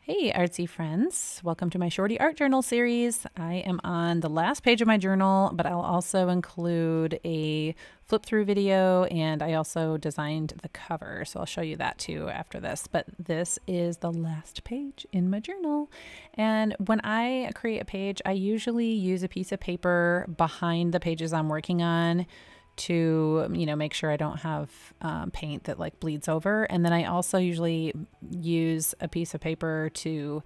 Hey, artsy friends. Welcome to my Shorty Art Journal series. I am on the last page of my journal, but I'll also include a flip through video, and I also designed the cover, so I'll show you that too after this. But this is the last page in my journal. And when I create a page, I usually use a piece of paper behind the pages I'm working on to make sure I don't have paint that like bleeds over. And then I also usually use a piece of paper to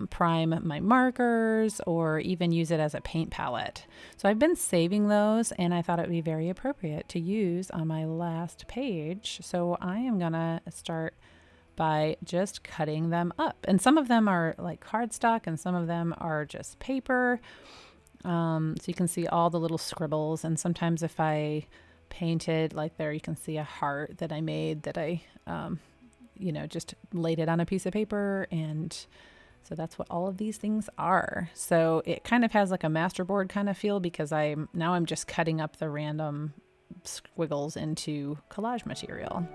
prime my markers or even use it as a paint palette. So I've been saving those, and I thought it would be very appropriate to use on my last page. So I am gonna start by just cutting them up, and some of them are like cardstock and some of them are just paper. So you can see all the little scribbles, and sometimes if I painted like there, you can see a heart that I made that I, just laid it on a piece of paper. And so that's what all of these things are. So it kind of has like a masterboard kind of feel because I'm just cutting up the random squiggles into collage material.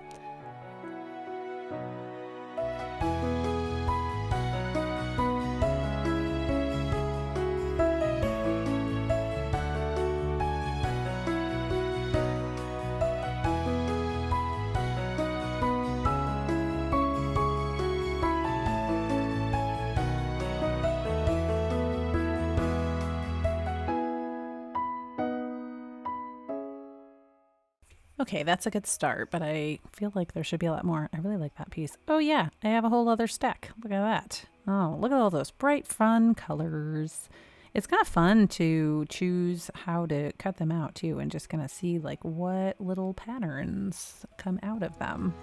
Okay, that's a good start, but I feel like there should be a lot more. I really like that piece. Oh yeah, I have a whole other stack. Look at that. Oh, look at all those bright, fun colors. It's kind of fun to choose how to cut them out too, and just kind of see like what little patterns come out of them.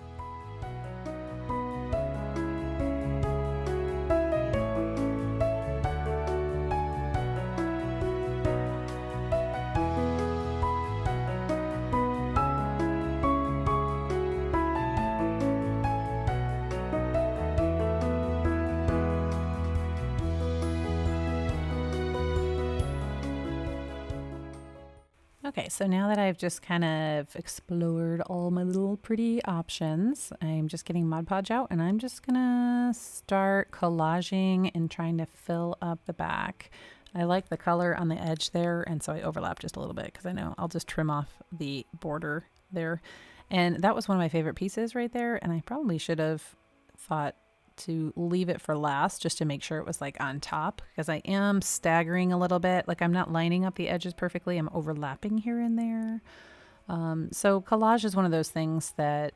Okay, so now that I've just kind of explored all my little pretty options, I'm just getting Mod Podge out, and I'm just gonna start collaging and trying to fill up the back. I like the color on the edge there, and so I overlap just a little bit because I know I'll just trim off the border there. And that was one of my favorite pieces right there, and I probably should have thought to leave it for last just to make sure it was like on top, because I am staggering a little bit. Like I'm not lining up the edges perfectly. I'm overlapping here and there. So collage is one of those things that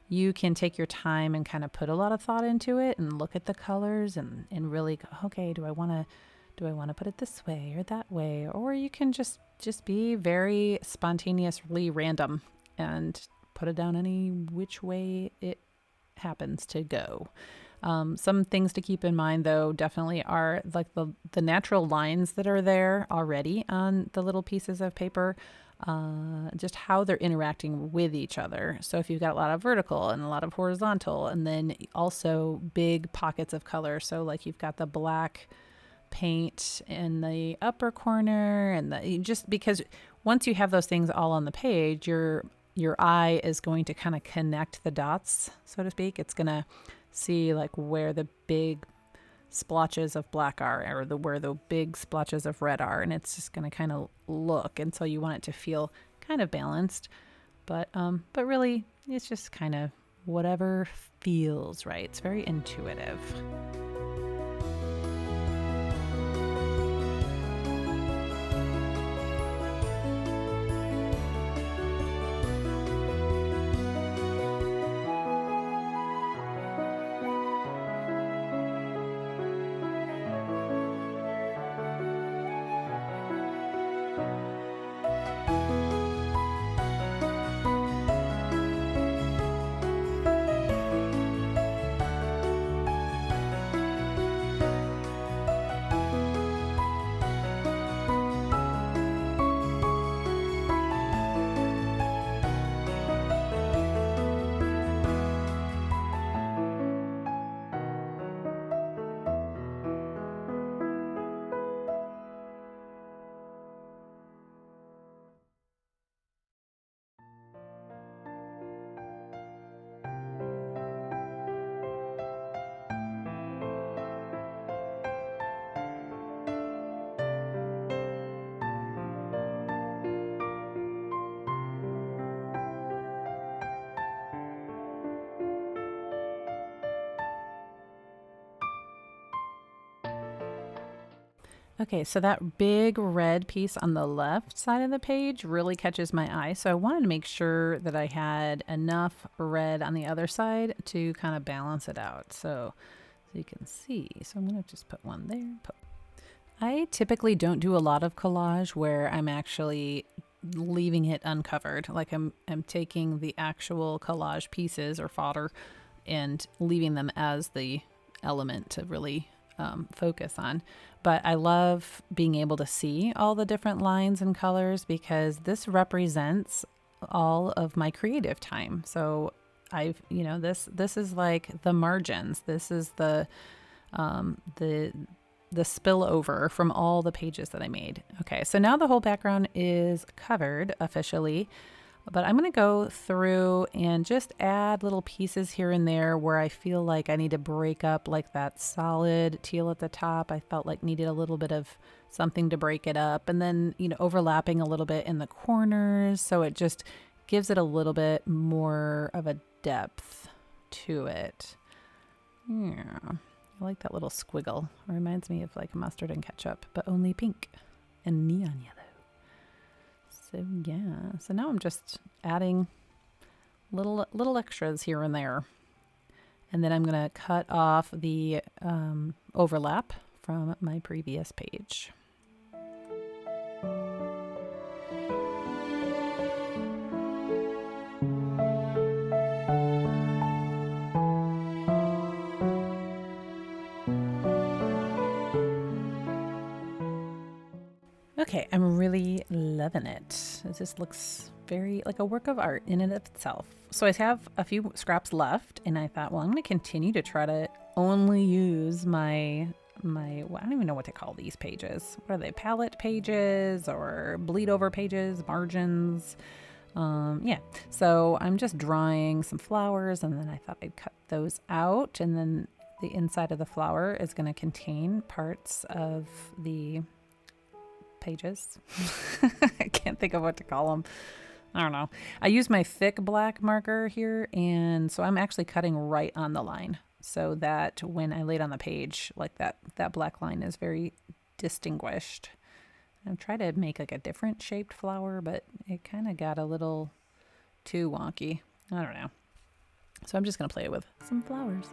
you can take your time and kind of put a lot of thought into it and look at the colors and really go, okay, do I want to put it this way or that way? Or you can just be very spontaneously random and put it down any which way it happens to go. Some things to keep in mind, though, definitely are like the natural lines that are there already on the little pieces of paper, just how they're interacting with each other. So if you've got a lot of vertical and a lot of horizontal, and then also big pockets of color. So like you've got the black paint in the upper corner, and just because once you have those things all on the page, your eye is going to kind of connect the dots, so to speak. It's going to see like where the big splotches of black are, or where the big splotches of red are, and it's just going to kind of look. And so you want it to feel kind of balanced, but really it's just kind of whatever feels right. It's very intuitive. Okay, so that big red piece on the left side of the page really catches my eye. So I wanted to make sure that I had enough red on the other side to kind of balance it out. So you can see. So I'm going to just put one there. I typically don't do a lot of collage where I'm actually leaving it uncovered. Like I'm taking the actual collage pieces or fodder and leaving them as the element to really focus on. But I love being able to see all the different lines and colors because this represents all of my creative time. So this is like the margins. This is the spillover from all the pages that I made. Okay, so now the whole background is covered officially, but I'm going to go through and just add little pieces here and there where I feel like I need to break up, like that solid teal at the top. I felt like needed a little bit of something to break it up, and then, overlapping a little bit in the corners. So it just gives it a little bit more of a depth to it. Yeah. I like that little squiggle. It reminds me of like mustard and ketchup, but only pink and neon yellow. So yeah, so now I'm just adding little extras here and there. And then I'm going to cut off the overlap from my previous page. Okay, I'm really loving it. It just looks very like a work of art in and of itself. So I have a few scraps left, and I thought, well, I'm going to continue to try to only use my well, I don't even know what to call these pages. What are they? Palette pages or bleed over pages, margins. Yeah, so I'm just drawing some flowers, and then I thought I'd cut those out, and then the inside of the flower is going to contain parts of the pages. I can't think of what to call them. I don't know. I use my thick black marker here, and so I'm actually cutting right on the line so that when I lay it on the page, like that black line is very distinguished. I'm trying to make like a different shaped flower, but it kind of got a little too wonky. I don't know. So I'm just going to play with some flowers.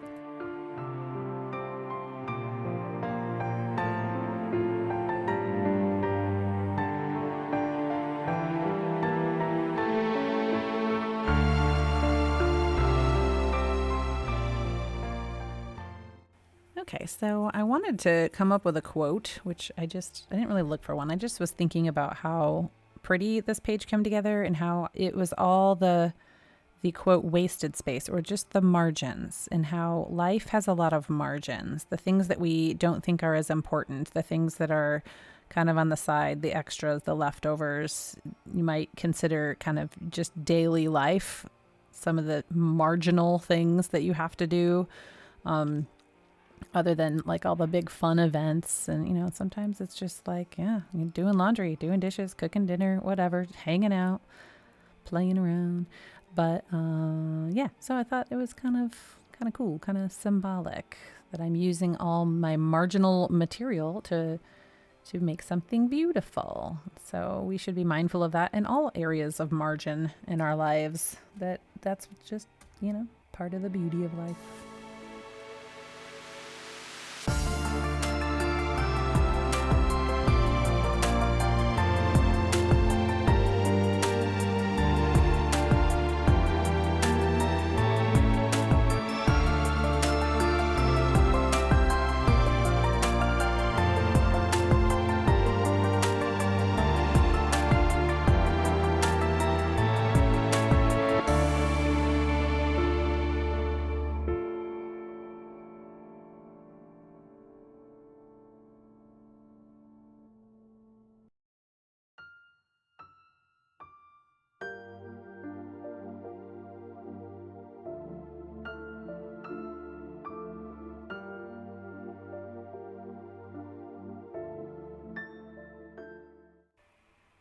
Okay, so I wanted to come up with a quote, which I didn't really look for one. I just was thinking about how pretty this page came together and how it was all the quote wasted space, or just the margins, and how life has a lot of margins, the things that we don't think are as important, the things that are kind of on the side, the extras, the leftovers, you might consider kind of just daily life, some of the marginal things that you have to do. Other than like all the big fun events. And, sometimes it's just like, yeah, you're doing laundry, doing dishes, cooking dinner, whatever, hanging out, playing around. But yeah, so I thought it was kind of cool, kind of symbolic that I'm using all my marginal material to make something beautiful. So we should be mindful of that in all areas of margin in our lives. That's just, part of the beauty of life.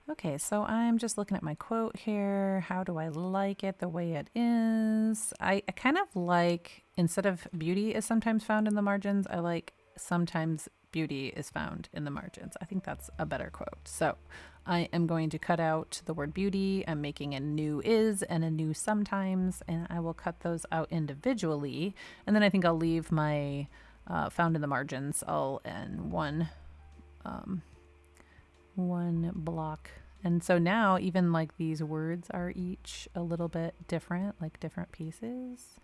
Okay, so I'm just looking at my quote here. How do I like it the way it is? I kind of like, instead of beauty is sometimes found in the margins, I like sometimes beauty is found in the margins. I think that's a better quote. So I am going to cut out the word beauty. I'm making a new is and a new sometimes, and I will cut those out individually. And then I think I'll leave my found in the margins all in one block. And so now even like these words are each a little bit different, like different pieces.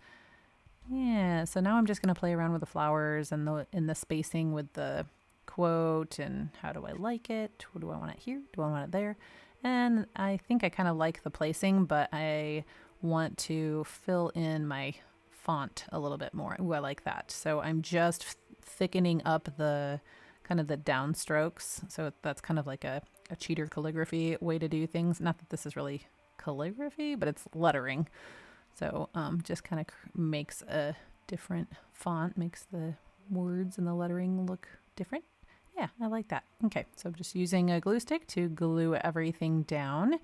Yeah, so now I'm just going to play around with the flowers and the spacing with the quote and how do I like it? Do I want it here? Do I want it there? And I think I kind of like the placing, but I want to fill in my font a little bit more. Ooh, I like that. So I'm just thickening up the kind of the downstrokes. So that's kind of like a cheater calligraphy way to do things. Not that this is really calligraphy, but it's lettering. So just kind of makes a different font, makes the words and the lettering look different. Yeah, I like that. Okay, so I'm just using a glue stick to glue everything down.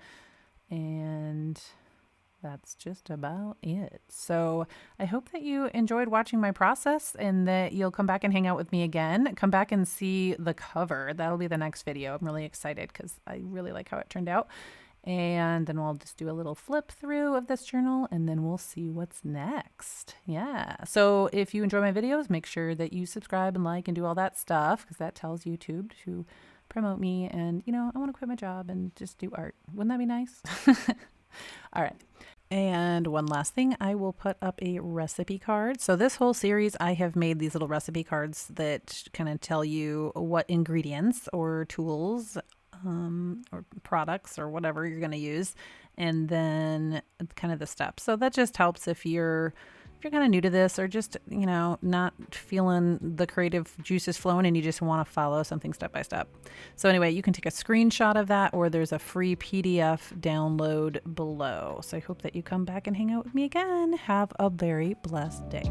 And that's just about it. So I hope that you enjoyed watching my process and that you'll come back and hang out with me again. Come back and see the cover. That'll be the next video. I'm really excited because I really like how it turned out. And then we'll just do a little flip through of this journal and then we'll see what's next. Yeah. So if you enjoy my videos, make sure that you subscribe and like and do all that stuff because that tells YouTube to promote me. And, you know, I want to quit my job and just do art. Wouldn't that be nice? All right. And one last thing, I will put up a recipe card. So this whole series, I have made these little recipe cards that kind of tell you what ingredients or tools or products or whatever you're going to use, and then kind of the steps. So that just helps if you're kind of new to this or just, you know, not feeling the creative juices flowing and you just want to follow something step by step. So anyway, you can take a screenshot of that or there's a free PDF download below. So I hope that you come back and hang out with me again. Have a very blessed day.